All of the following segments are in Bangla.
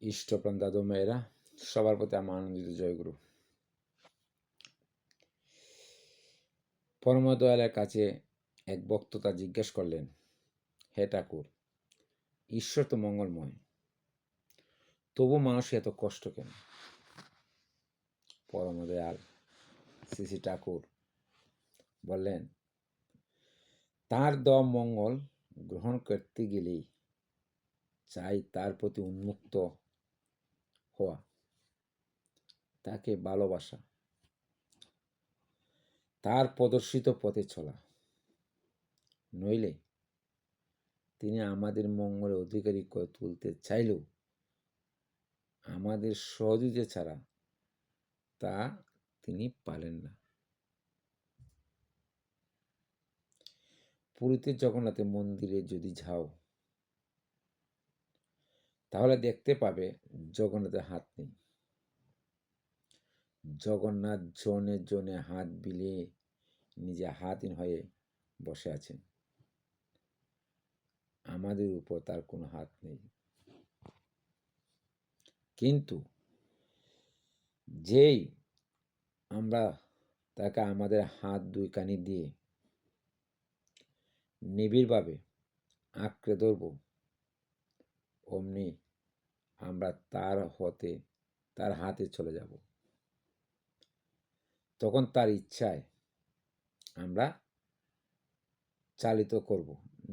ইষ্টপ্রাণ দাদু মেয়েরা সবার প্রতি আমার আনন্দিত জয়গুরু। পরম দয়ালের কাছে এক ভক্ত তা জিজ্ঞেস করলেন, হে ঠাকুর, ঈশ্বর তো মঙ্গলময়, তবু মানুষ এত কষ্ট কেন? পরম দয়াল শ্রী শ্রী ঠাকুর বললেন, তার দেওয়া মঙ্গল গ্রহণ করতে গেলেই চাই তার প্রতি উন্মুক্ত হওয়া, তাকে ভালোবাসা, তার প্রদর্শিত পথে চলা। নইলে তিনি আমাদের মঙ্গলের অধিকারী করে তুলতে চাইলেও আমাদের সহযোগিতা ছাড়া তা তিনি পারেন না। পুরীতে জগন্নাথের মন্দিরে যদি যাও তাহলে দেখতে পাবে জগন্নাথের হাত নেই। জগন্নাথ জনে জনে হাত বিলিয়ে নিজে হাতহীন হয়ে বসে আছেন। আমাদের উপর তার কোনো হাত নেই। কিন্তু যেই আমরা তাকে আমাদের হাত দুইখানি দিয়ে নিবিড়ভাবে আঁকড়ে ধরব, অমনি আমরা তার হাতে চলে যাব। তখন তার ইচ্ছায় আমরা চালিত করব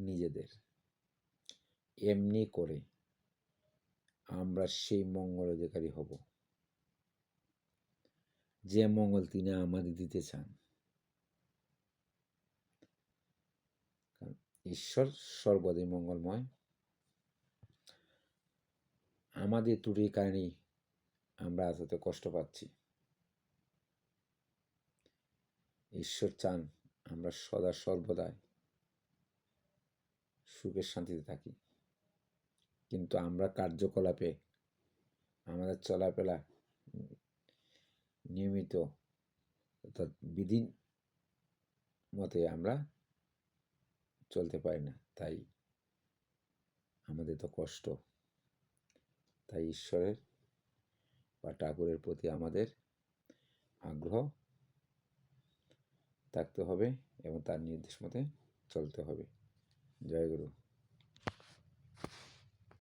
নিজেদের। এমনি করে আমরা সেই মঙ্গল অধিকারী হব, যে মঙ্গল তিনি আমাদের দিতে চান। ঈশ্বর সর্বদাই মঙ্গলময়। আমাদের ত্রুটির কারণেই আমরা এত কষ্ট পাচ্ছি। ঈশ্বর চান আমরা সদা সর্বদাই সুখের শান্তিতে থাকি। কিন্তু আমরা কার্যকলাপে আমাদের চলাফেরা নিয়মিত অর্থাৎ বিধি মতে আমরা চলতে পারি না, তাই আমাদের তো কষ্ট। তাই ঈশ্বরের বা ঠাকুরের প্রতি আমাদের আগ্রহ থাকতে হবে এবং তার নির্দেশ মতে চলতে হবে। জয় গুরু।